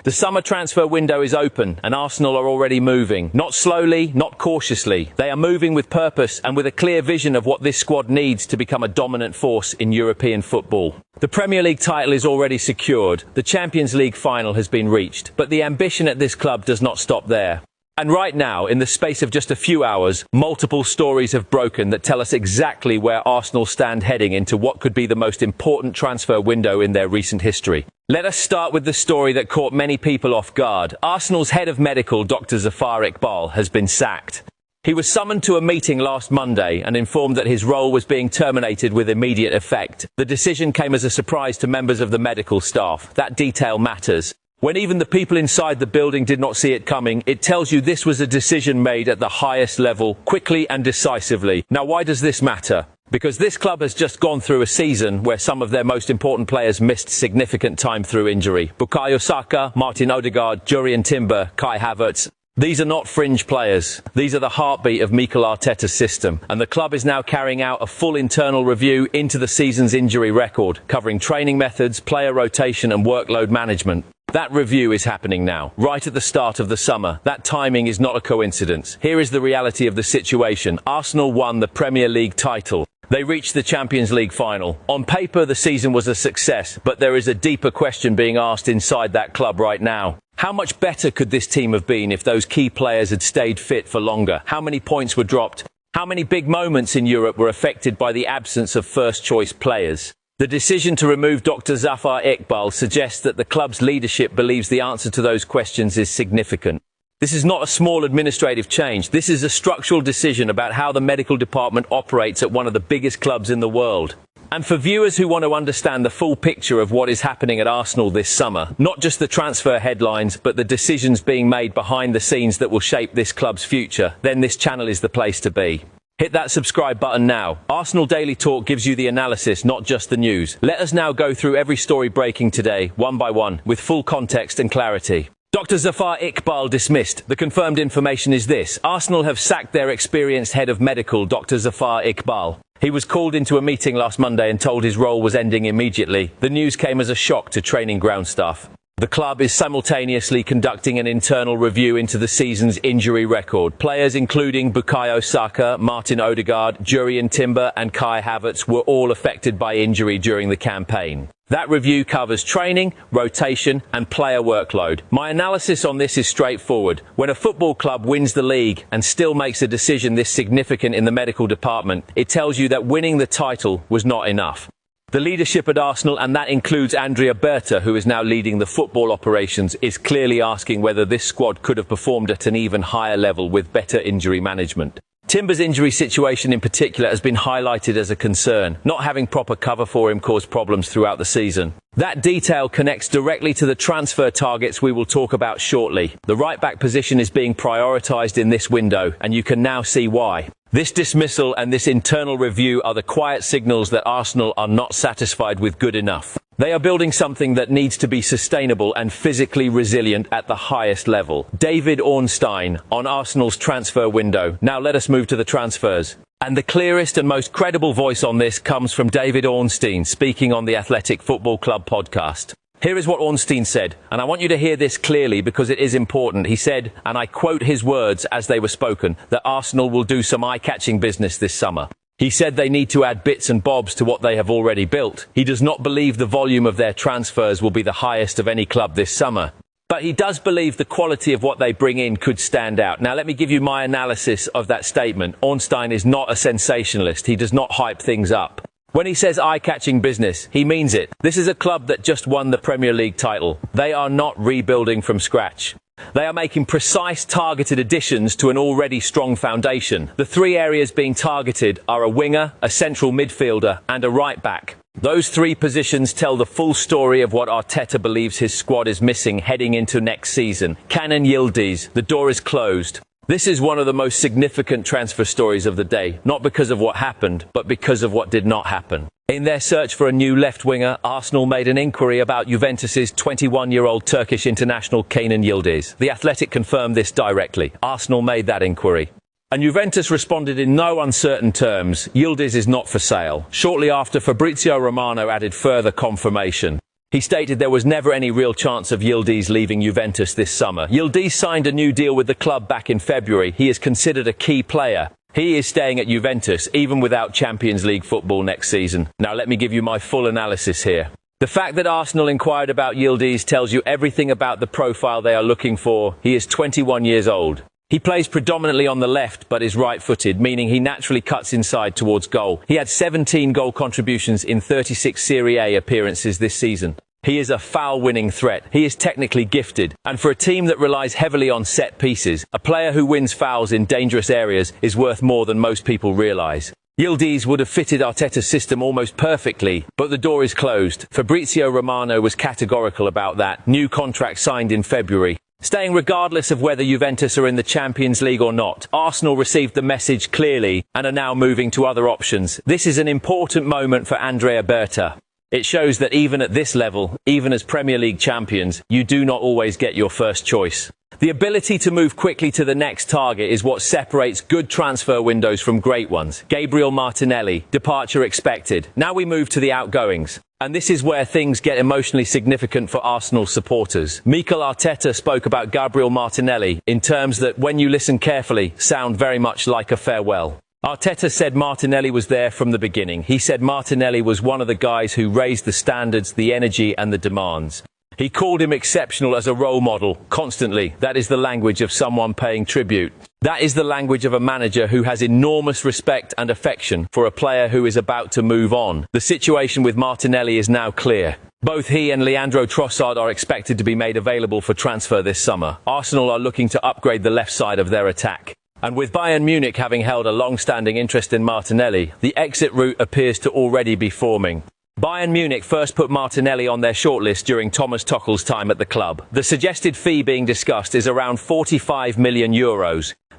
The summer transfer window is open and Arsenal are already moving. Not slowly, not cautiously. They are moving with purpose and with a clear vision of what this squad needs to become a dominant force in European football. The Premier League title is already secured. The Champions League final has been reached. But the ambition at this club does not stop there. And right now, in the space of just a few hours, multiple stories have broken that tell us exactly where Arsenal stand heading into what could be the most important transfer window in their recent history. Let us start with the story that caught many people off guard. Arsenal's head of medical, Dr. Zafar Iqbal, has been sacked. He was summoned to a meeting last Monday and informed that his role was being terminated with immediate effect. The decision came as a surprise to members of the medical staff. That detail matters. When even the people inside the building did not see it coming, it tells you this was a decision made at the highest level, quickly and decisively. Now, why does this matter? Because this club has just gone through a season where some of their most important players missed significant time through injury. Bukayo Saka, Martin Ødegaard, Julian Timber, Kai Havertz. These are not fringe players. These are the heartbeat of Mikel Arteta's system. And the club is now carrying out a full internal review into the season's injury record, covering training methods, player rotation and workload management. That review is happening now, right at the start of the summer. That timing is not a coincidence. Here is the reality of the situation. Arsenal won the Premier League title. They reached the Champions League final. On paper, the season was a success, but there is a deeper question being asked inside that club right now. How much better could this team have been if those key players had stayed fit for longer? How many points were dropped? How many big moments in Europe were affected by the absence of first-choice players? The decision to remove Dr. Zafar Iqbal suggests that the club's leadership believes the answer to those questions is significant. This is not a small administrative change. This is a structural decision about how the medical department operates at one of the biggest clubs in the world. And for viewers who want to understand the full picture of what is happening at Arsenal this summer, not just the transfer headlines, but the decisions being made behind the scenes that will shape this club's future, then this channel is the place to be. Hit that subscribe button now. Arsenal Daily Talk gives you the analysis, not just the news. Let us now go through every story breaking today, one by one, with full context and clarity. Dr. Zafar Iqbal dismissed. The confirmed information is this. Arsenal have sacked their experienced head of medical, Dr. Zafar Iqbal. He was called into a meeting last Monday and told his role was ending immediately. The news came as a shock to training ground staff. The club is simultaneously conducting an internal review into the season's injury record. Players including Bukayo Saka, Martin Ødegaard, Julian Timber and Kai Havertz were all affected by injury during the campaign. That review covers training, rotation and player workload. My analysis on this is straightforward. When a football club wins the league and still makes a decision this significant in the medical department, it tells you that winning the title was not enough. The leadership at Arsenal, and that includes Andrea Berta, who is now leading the football operations, is clearly asking whether this squad could have performed at an even higher level with better injury management. Timber's injury situation in particular has been highlighted as a concern. Not having proper cover for him caused problems throughout the season. That detail connects directly to the transfer targets we will talk about shortly. The right-back position is being prioritised in this window, and you can now see why. This dismissal and this internal review are the quiet signals that Arsenal are not satisfied with good enough. They are building something that needs to be sustainable and physically resilient at the highest level. David Ornstein on Arsenal's transfer window. Now let us move to the transfers. And the clearest and most credible voice on this comes from David Ornstein, speaking on the Athletic Football Club podcast. Here is what Ornstein said, and I want you to hear this clearly because it is important. He said, and I quote his words as they were spoken, that Arsenal will do some eye-catching business this summer. He said they need to add bits and bobs to what they have already built. He does not believe the volume of their transfers will be the highest of any club this summer. But he does believe the quality of what they bring in could stand out. Now let me give you my analysis of that statement. Ornstein is not a sensationalist. He does not hype things up. When he says eye-catching business, he means it. This is a club that just won the Premier League title. They are not rebuilding from scratch. They are making precise, targeted additions to an already strong foundation. The three areas being targeted are a winger, a central midfielder, and a right-back. Those three positions tell the full story of what Arteta believes his squad is missing heading into next season. Kenan Yildiz, the door is closed. This is one of the most significant transfer stories of the day, not because of what happened, but because of what did not happen. In their search for a new left winger, Arsenal made an inquiry about Juventus's 21-year-old Turkish international Kenan Yildiz. The Athletic confirmed this directly. Arsenal made that inquiry. And Juventus responded in no uncertain terms. Yildiz is not for sale. Shortly after, Fabrizio Romano added further confirmation. He stated there was never any real chance of Yildiz leaving Juventus this summer. Yildiz signed a new deal with the club back in February. He is considered a key player. He is staying at Juventus, even without Champions League football next season. Now let me give you my full analysis here. The fact that Arsenal inquired about Yildiz tells you everything about the profile they are looking for. He is 21 years old. He plays predominantly on the left, but is right-footed, meaning he naturally cuts inside towards goal. He had 17 goal contributions in 36 Serie A appearances this season. He is a foul-winning threat. He is technically gifted. And for a team that relies heavily on set pieces, a player who wins fouls in dangerous areas is worth more than most people realise. Yildiz would have fitted Arteta's system almost perfectly, but the door is closed. Fabrizio Romano was categorical about that. New contract signed in February. Staying regardless of whether Juventus are in the Champions League or not. Arsenal received the message clearly and are now moving to other options. This is an important moment for Andrea Berta. It shows that even at this level, even as Premier League champions, you do not always get your first choice. The ability to move quickly to the next target is what separates good transfer windows from great ones. Gabriel Martinelli, departure expected. Now we move to the outgoings. And this is where things get emotionally significant for Arsenal supporters. Mikel Arteta spoke about Gabriel Martinelli in terms that, when you listen carefully, sound very much like a farewell. Arteta said Martinelli was there from the beginning. He said Martinelli was one of the guys who raised the standards, the energy and the demands. He called him exceptional as a role model, constantly. That is the language of someone paying tribute. That is the language of a manager who has enormous respect and affection for a player who is about to move on. The situation with Martinelli is now clear. Both he and Leandro Trossard are expected to be made available for transfer this summer. Arsenal are looking to upgrade the left side of their attack. And with Bayern Munich having held a long-standing interest in Martinelli, the exit route appears to already be forming. Bayern Munich first put Martinelli on their shortlist during Thomas Tuchel's time at the club. The suggested fee being discussed is around €45 million.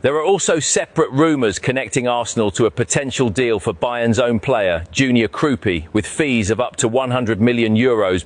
There are also separate rumours connecting Arsenal to a potential deal for Bayern's own player, Junior Krupi, with fees of up to €100 million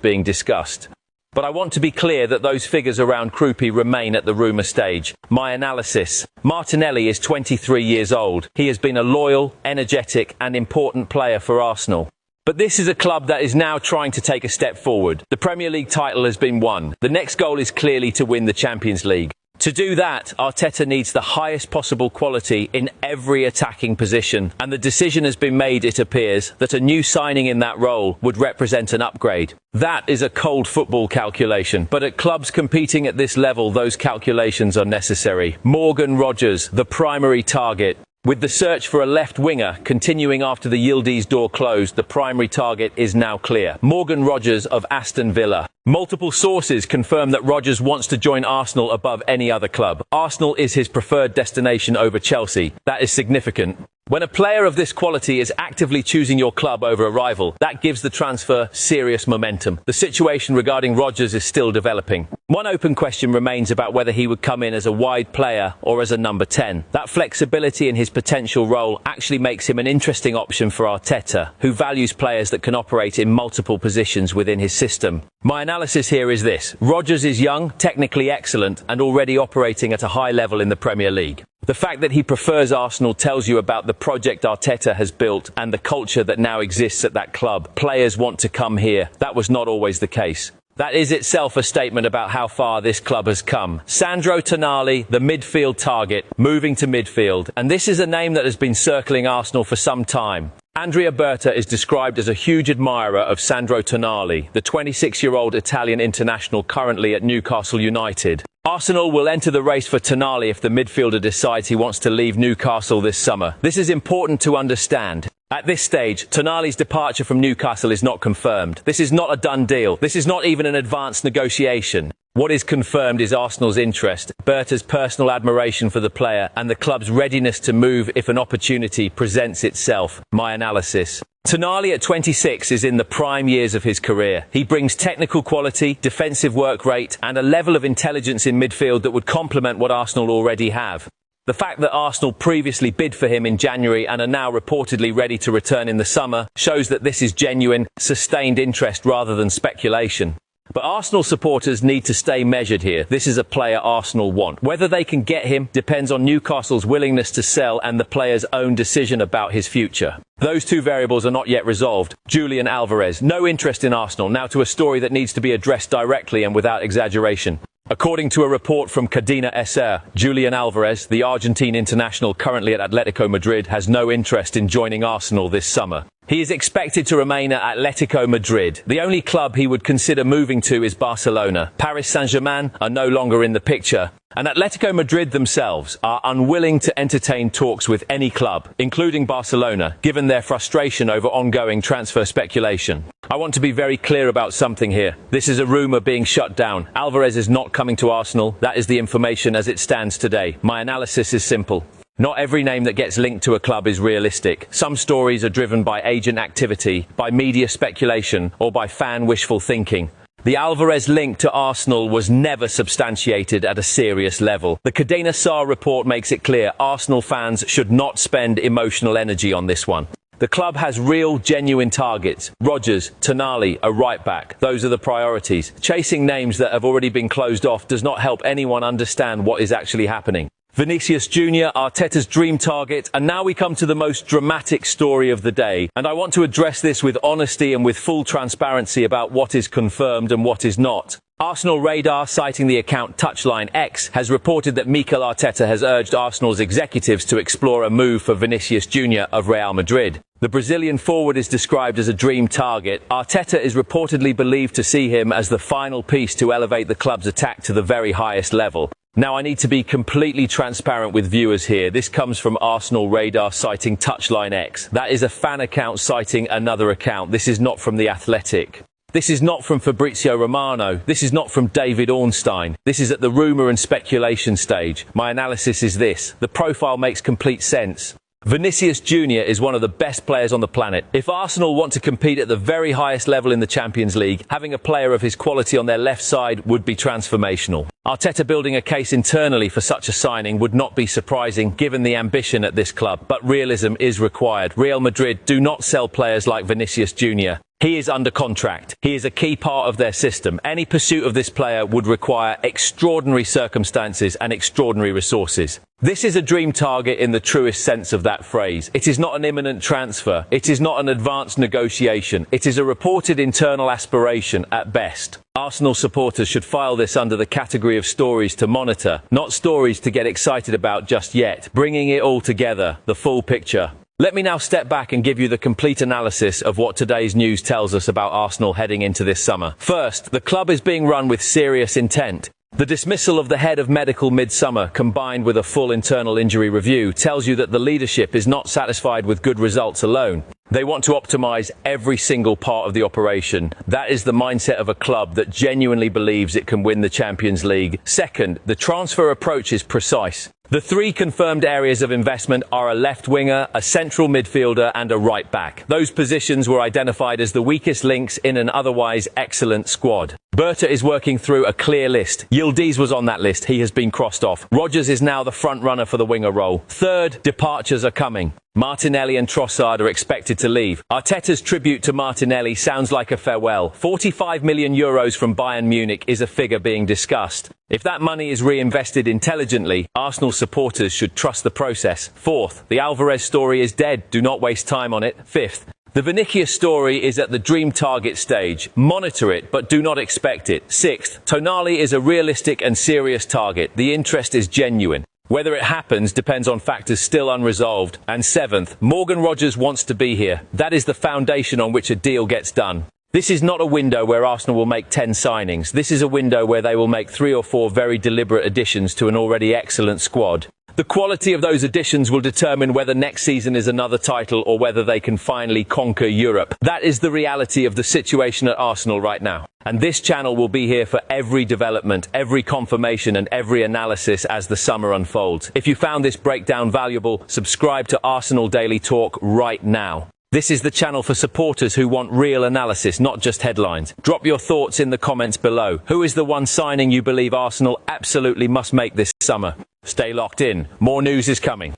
being discussed. But I want to be clear that those figures around Krupi remain at the rumour stage. My analysis. Martinelli is 23 years old. He has been a loyal, energetic and important player for Arsenal. But this is a club that is now trying to take a step forward. The Premier League title has been won. The next goal is clearly to win the Champions League. To do that, Arteta needs the highest possible quality in every attacking position, and the decision has been made, it appears, that a new signing in that role would represent an upgrade. That is a cold football calculation, but at clubs competing at this level, those calculations are necessary. Morgan Rogers, the primary target. With the search for a left winger continuing after the Yildiz door closed, the primary target is now clear. Morgan Rogers of Aston Villa. Multiple sources confirm that Rogers wants to join Arsenal above any other club. Arsenal is his preferred destination over Chelsea. That is significant. When a player of this quality is actively choosing your club over a rival, that gives the transfer serious momentum. The situation regarding Rogers is still developing. One open question remains about whether he would come in as a wide player or as a number 10. That flexibility in his potential role actually makes him an interesting option for Arteta, who values players that can operate in multiple positions within his system. My analysis here is this. Rogers is young, technically excellent, and already operating at a high level in the Premier League. The fact that he prefers Arsenal tells you about the project Arteta has built and the culture that now exists at that club. Players want to come here. That was not always the case. That is itself a statement about how far this club has come. Sandro Tonali, the midfield target, moving to midfield. And this is a name that has been circling Arsenal for some time. Andrea Berta is described as a huge admirer of Sandro Tonali, the 26-year-old Italian international currently at Newcastle United. Arsenal will enter the race for Tonali if the midfielder decides he wants to leave Newcastle this summer. This is important to understand. At this stage, Tonali's departure from Newcastle is not confirmed. This is not a done deal. This is not even an advanced negotiation. What is confirmed is Arsenal's interest, Berta's personal admiration for the player, and the club's readiness to move if an opportunity presents itself. My analysis. Tonali at 26 is in the prime years of his career. He brings technical quality, defensive work rate, and a level of intelligence in midfield that would complement what Arsenal already have. The fact that Arsenal previously bid for him in January and are now reportedly ready to return in the summer shows that this is genuine, sustained interest rather than speculation. But Arsenal supporters need to stay measured here. This is a player Arsenal want. Whether they can get him depends on Newcastle's willingness to sell and the player's own decision about his future. Those two variables are not yet resolved. Julian Alvarez, no interest in Arsenal. Now to a story that needs to be addressed directly and without exaggeration. According to a report from Cadena SER, Julian Alvarez, the Argentine international currently at Atletico Madrid, has no interest in joining Arsenal this summer. He is expected to remain at Atletico Madrid. The only club he would consider moving to is Barcelona. Paris Saint-Germain are no longer in the picture. And Atletico Madrid themselves are unwilling to entertain talks with any club, including Barcelona, given their frustration over ongoing transfer speculation. I want to be very clear about something here. This is a rumour being shut down. Alvarez is not coming to Arsenal. That is the information as it stands today. My analysis is simple. Not every name that gets linked to a club is realistic. Some stories are driven by agent activity, by media speculation, or by fan wishful thinking. The Alvarez link to Arsenal was never substantiated at a serious level. The Cadena SER report makes it clear Arsenal fans should not spend emotional energy on this one. The club has real, genuine targets. Rodgers, Tonali, a right-back. Those are the priorities. Chasing names that have already been closed off does not help anyone understand what is actually happening. Vinicius Jr, Arteta's dream target, and now we come to the most dramatic story of the day. And I want to address this with honesty and with full transparency about what is confirmed and what is not. Arsenal Radar, citing the account Touchline X, has reported that Mikel Arteta has urged Arsenal's executives to explore a move for Vinicius Jr of Real Madrid. The Brazilian forward is described as a dream target. Arteta is reportedly believed to see him as the final piece to elevate the club's attack to the very highest level. Now, I need to be completely transparent with viewers here. This comes from Arsenal Radar citing Touchline X. That is a fan account citing another account. This is not from The Athletic. This is not from Fabrizio Romano. This is not from David Ornstein. This is at the rumour and speculation stage. My analysis is this. The profile makes complete sense. Vinicius Jr is one of the best players on the planet. If Arsenal want to compete at the very highest level in the Champions League, having a player of his quality on their left side would be transformational. Arteta building a case internally for such a signing would not be surprising given the ambition at this club, but realism is required. Real Madrid do not sell players like Vinicius Jr. He is under contract. He is a key part of their system. Any pursuit of this player would require extraordinary circumstances and extraordinary resources. This is a dream target in the truest sense of that phrase. It is not an imminent transfer. It is not an advanced negotiation. It is a reported internal aspiration at best. Arsenal supporters should file this under the category of stories to monitor, not stories to get excited about just yet. Bringing it all together, the full picture. Let me now step back and give you the complete analysis of what today's news tells us about Arsenal heading into this summer. First, the club is being run with serious intent. The dismissal of the head of medical mid-summer, combined with a full internal injury review, tells you that the leadership is not satisfied with good results alone. They want to optimise every single part of the operation. That is the mindset of a club that genuinely believes it can win the Champions League. Second, the transfer approach is precise. The three confirmed areas of investment are a left winger, a central midfielder and a right back. Those positions were identified as the weakest links in an otherwise excellent squad. Berta is working through a clear list. Yildiz was on that list. He has been crossed off. Rodgers is now the front runner for the winger role. Third, departures are coming. Martinelli and Trossard are expected to leave. Arteta's tribute to Martinelli sounds like a farewell. 45 million euros from Bayern Munich is a figure being discussed. If that money is reinvested intelligently, Arsenal supporters should trust the process. Fourth, the Alvarez story is dead. Do not waste time on it. Fifth, the Vinicius story is at the dream target stage. Monitor it, but do not expect it. Sixth, Tonali is a realistic and serious target. The interest is genuine. Whether it happens depends on factors still unresolved. And seventh, Morgan Rodgers wants to be here. That is the foundation on which a deal gets done. This is not a window where Arsenal will make 10 signings. This is a window where they will make 3 or 4 very deliberate additions to an already excellent squad. The quality of those additions will determine whether next season is another title or whether they can finally conquer Europe. That is the reality of the situation at Arsenal right now. And this channel will be here for every development, every confirmation and every analysis as the summer unfolds. If you found this breakdown valuable, subscribe to Arsenal Daily Talk right now. This is the channel for supporters who want real analysis, not just headlines. Drop your thoughts in the comments below. Who is the one signing you believe Arsenal absolutely must make this summer? Stay locked in. More news is coming.